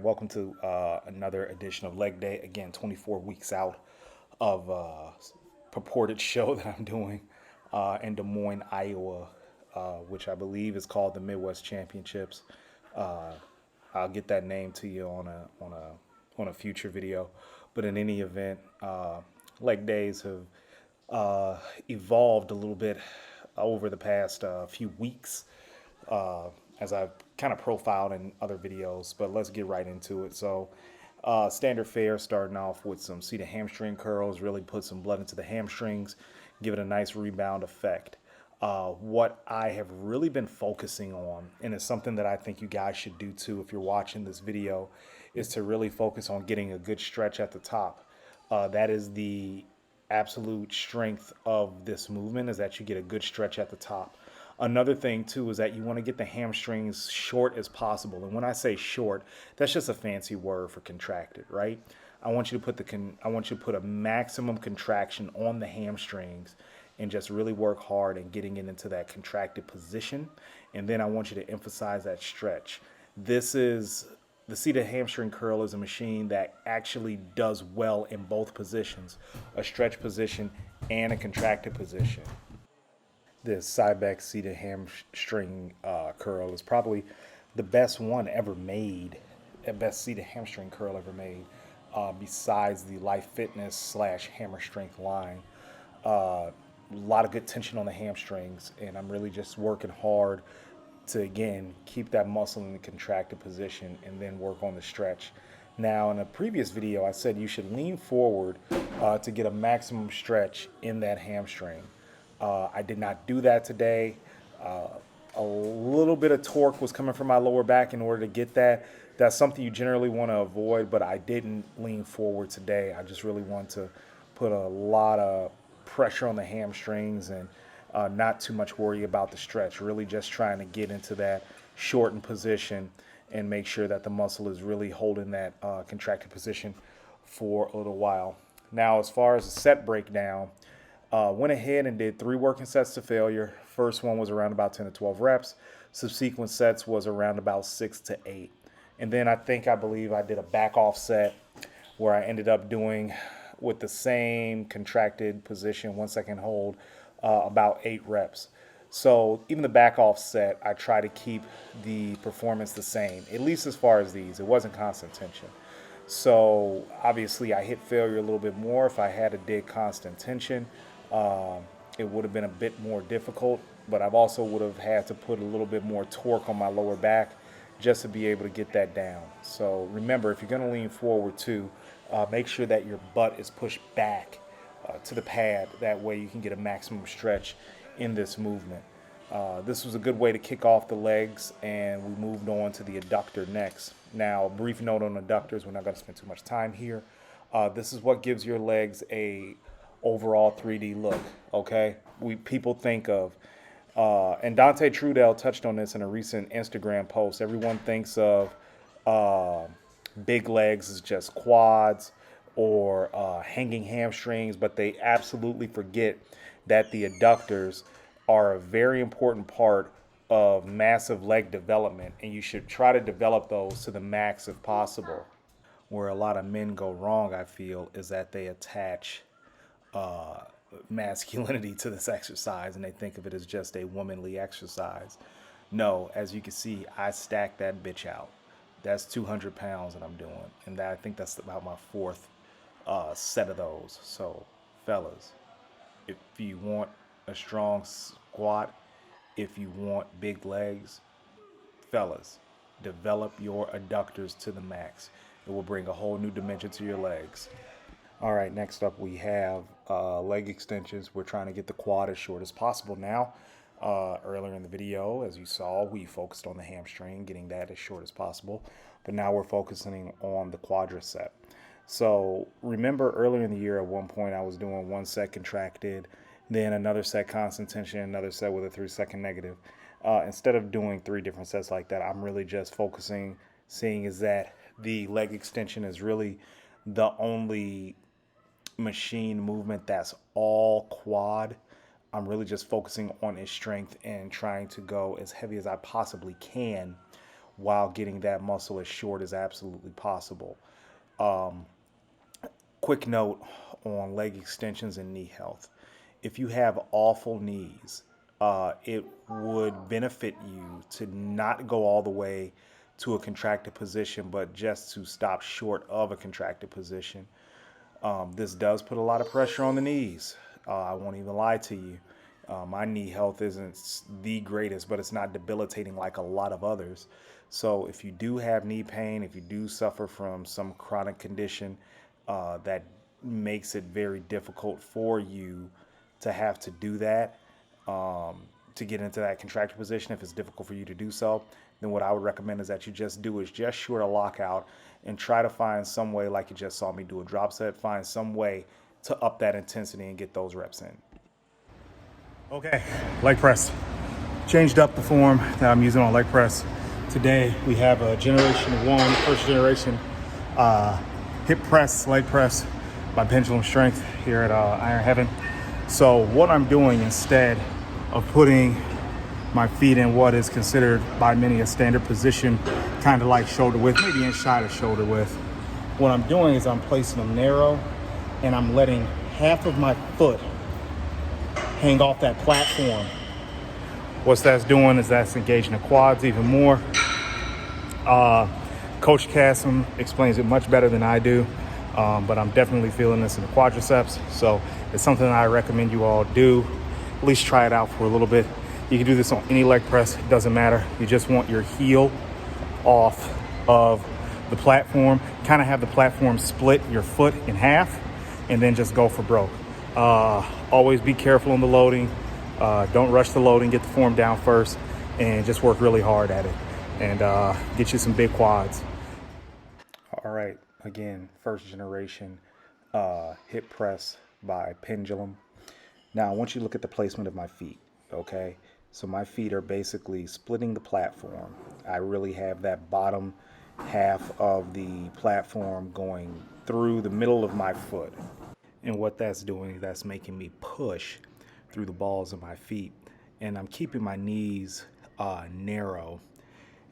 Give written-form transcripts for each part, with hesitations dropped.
welcome to another edition of Leg Day. Again, 24 weeks out of purported show that I'm doing in Des Moines, Iowa, which I believe is called the Midwest Championships. Uh, I'll get that name to you on a future video. But in any event, Leg Days have evolved a little bit over the past few weeks uh, as I've kind of profiled in other videos, but let's get right into it. So, standard fare, starting off with some seated hamstring curls, really put some blood into the hamstrings, give it a nice rebound effect. What I have really been focusing on, and it's something that I think you guys should do too if you're watching this video, is to really focus on getting a good stretch at the top. That is the absolute strength of this movement, is that you get a good stretch at the top. Another thing too is that you want to get the hamstrings short as possible. And when I say short, that's just a fancy word for contracted, right? I want you to put a maximum contraction on the hamstrings and just really work hard in getting it into that contracted position. And then I want you to emphasize that stretch. This is the seated hamstring curl is a machine that actually does well in both positions, a stretch position and a contracted position. This Cybex seated hamstring curl is probably the best one ever made, the best seated hamstring curl ever made, besides the Life Fitness slash Hammer Strength line. A lot of good tension on the hamstrings, and I'm really just working hard to, again, keep that muscle in the contracted position and then work on the stretch. Now, in a previous video, I said you should lean forward to get a maximum stretch in that hamstring. I did not do that today. A little bit of torque was coming from my lower back in order to get that. That's something you generally want to avoid, but I didn't lean forward today. I just really want to put a lot of pressure on the hamstrings and not too much worry about the stretch. Really just trying to get into that shortened position and make sure that the muscle is really holding that contracted position for a little while. Now, as far as the set breakdown, went ahead and did 3 working sets to failure. First one was around about 10 to 12 reps. Subsequent sets was around about 6 to 8. And then I believe I did a back off set where I ended up doing, with the same contracted position, 1 second hold, about 8 reps. So even the back off set, I try to keep the performance the same, at least as far as these. It wasn't constant tension. So obviously I hit failure a little bit more. If I had a did constant tension, it would have been a bit more difficult, but I've also would have had to put a little bit more torque on my lower back just to be able to get that down. So remember, if you're going to lean forward too, make sure that your butt is pushed back to the pad. That way you can get a maximum stretch in this movement. This was a good way to kick off the legs, and we moved on to the adductor next. Now, a brief note on adductors. We're not going to spend too much time here. This is what gives your legs a overall 3D look. Okay, people think of, and Dante Trudell touched on this in a recent Instagram post. Everyone thinks of big legs as just quads or hanging hamstrings, but they absolutely forget that the adductors are a very important part of massive leg development, and you should try to develop those to the max if possible. Where a lot of men go wrong, I feel, is that they attach masculinity to this exercise and they think of it as just a womanly exercise. No, as you can see, I stacked that bitch out. That's 200 pounds that I'm doing, and I think that's about my 4th set of those. So, fellas, if you want a strong squat, if you want big legs, fellas, develop your adductors to the max. It will bring a whole new dimension to your legs. All right, next up we have leg extensions. We're trying to get the quad as short as possible now. Earlier in the video, as you saw, we focused on the hamstring, getting that as short as possible. But now we're focusing on the quadricep. So remember earlier in the year, at one point I was doing 1 set contracted, then another set constant tension, another set with a 3-second negative. Instead of doing 3 different sets like that, I'm really just focusing, seeing is that the leg extension is really the only machine movement that's all quad. I'm really just focusing on its strength and trying to go as heavy as I possibly can while getting that muscle as short as absolutely possible. Quick note on leg extensions and knee health. If you have awful knees, it would benefit you to not go all the way to a contracted position, but just to stop short of a contracted position. This does put a lot of pressure on the knees. I won't even lie to you. My knee health isn't the greatest, but it's not debilitating like a lot of others. So if you do have knee pain, if you do suffer from some chronic condition that makes it very difficult for you to have to do that, to get into that contracted position, if it's difficult for you to do so, then what I would recommend is that you just do is just short a lockout and try to find some way, like you just saw me do a drop set, find some way to up that intensity and get those reps in. Okay, leg press. Changed up the form that I'm using on leg press. Today we have a generation 1, first generation hip press, leg press by Pendulum Strength here at Iron Heaven. So what I'm doing, instead of putting my feet in what is considered by many a standard position, kind of like shoulder width, maybe inside of shoulder width, what I'm doing is I'm placing them narrow and I'm letting half of my foot hang off that platform. What that's doing is that's engaging the quads even more. Coach Cassim explains it much better than I do, but I'm definitely feeling this in the quadriceps. So it's something I recommend you all do. At least try it out for a little bit. You can do this on any leg press, it doesn't matter. You just want your heel off of the platform, kind of have the platform split your foot in half, and then just go for broke. Always be careful on the loading. Don't rush the loading, get the form down first, and just work really hard at it, and get you some big quads. All right, again, first generation hip press by Pendulum. Now, I want you to look at the placement of my feet, okay? So my feet are basically splitting the platform. I really have that bottom half of the platform going through the middle of my foot. And what that's doing, that's making me push through the balls of my feet. And I'm keeping my knees narrow.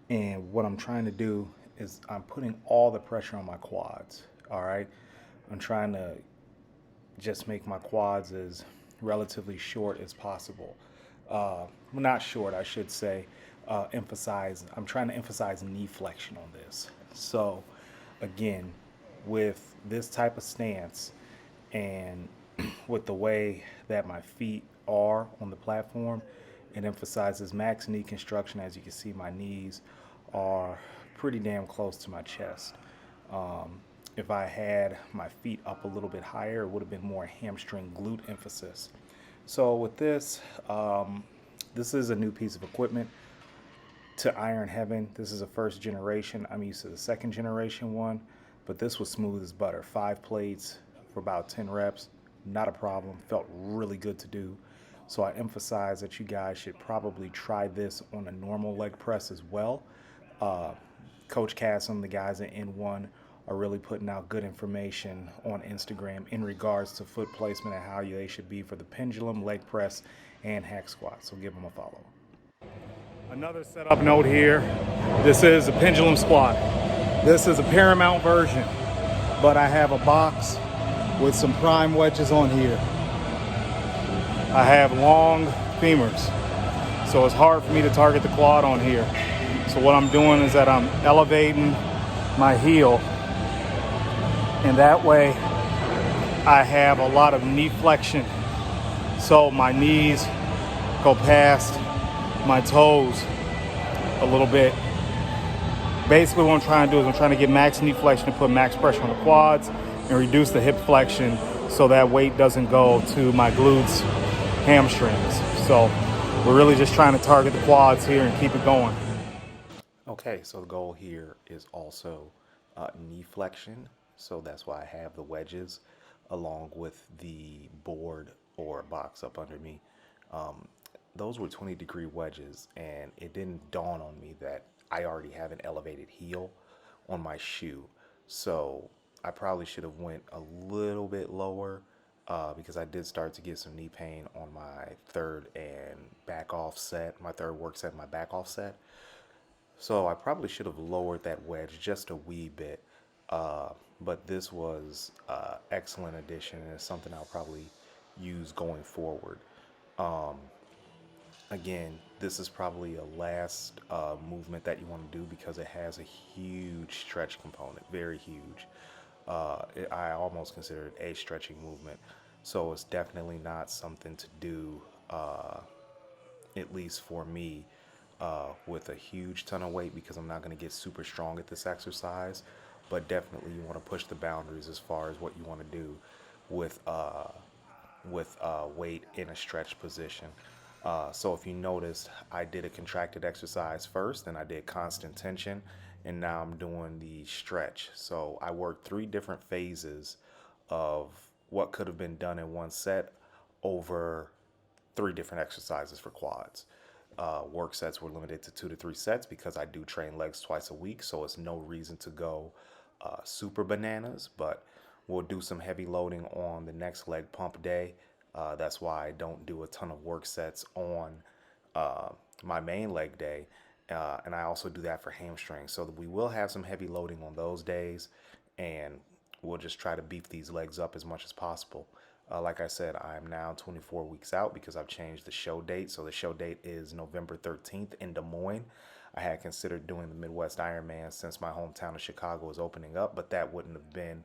And what I'm trying to do is I'm putting all the pressure on my quads, all right? I'm trying to just make my quads as relatively short as possible. Not short, I should say. I'm trying to emphasize knee flexion on this. So, again, with this type of stance and with the way that my feet are on the platform, it emphasizes max knee construction. As you can see, my knees are pretty damn close to my chest. If I had my feet up a little bit higher, it would have been more hamstring glute emphasis. So with this, this is a new piece of equipment to Iron Heaven. This is a first generation. I'm used to the second generation one, but this was smooth as butter. 5 plates for about 10 reps, not a problem. Felt really good to do. So I emphasize that you guys should probably try this on a normal leg press as well. Coach Cassim, the guys at N1, are really putting out good information on Instagram in regards to foot placement and how they should be for the pendulum, leg press, and hack squat. So give them a follow. Another setup note here. This is a pendulum squat. This is a Paramount version, but I have a box with some prime wedges on here. I have long femurs, so it's hard for me to target the quad on here. So what I'm doing is that I'm elevating my heel, and that way I have a lot of knee flexion. So my knees go past my toes a little bit. Basically what I'm trying to do is I'm trying to get max knee flexion to put max pressure on the quads and reduce the hip flexion so that weight doesn't go to my glutes, hamstrings. So we're really just trying to target the quads here and keep it going. Okay, so the goal here is also knee flexion. So that's why I have the wedges along with the board or box up under me. Those were 20-degree wedges, and it didn't dawn on me that I already have an elevated heel on my shoe. So I probably should have went a little bit lower because I did start to get some knee pain on my third and back off set, my third work set, my back off set. So I probably should have lowered that wedge just a wee bit. But this was excellent addition, and it's something I'll probably use going forward. Again, this is probably a last movement that you want to do because it has a huge stretch component, very huge. I almost consider it a stretching movement. So it's definitely not something to do, at least for me, with a huge ton of weight, because I'm not going to get super strong at this exercise. But definitely you want to push the boundaries as far as what you want to do with weight in a stretch position. So if you noticed, I did a contracted exercise first, and I did constant tension, and now I'm doing the stretch. So I worked 3 different phases of what could have been done in one set over 3 different exercises for quads. Work sets were limited to 2 to 3 sets because I do train legs twice a week, so it's no reason to go super bananas, but we'll do some heavy loading on the next leg pump day. That's why I don't do a ton of work sets on my main leg day. And I also do that for hamstring. So that we will have some heavy loading on those days, and we'll just try to beef these legs up as much as possible. Like I said, I'm now 24 weeks out because I've changed the show date. So the show date is November 13th in Des Moines. I had considered doing the Midwest Ironman since my hometown of Chicago is opening up, but that wouldn't have been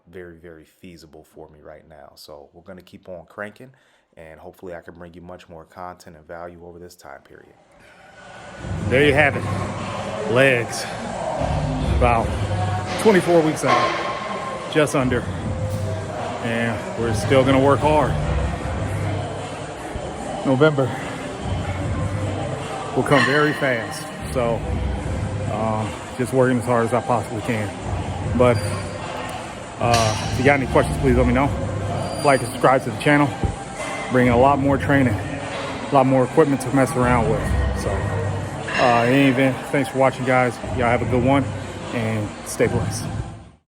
very, very feasible for me right now. So we're going to keep on cranking, and hopefully I can bring you much more content and value over this time period. There you have it. Legs. About 24 weeks out. Just under. And we're still going to work hard. November will come very fast. So just working as hard as I possibly can. But if you got any questions, please let me know. Like and subscribe to the channel. Bringing a lot more training, a lot more equipment to mess around with. So in any event, thanks for watching, guys. Y'all have a good one and stay blessed.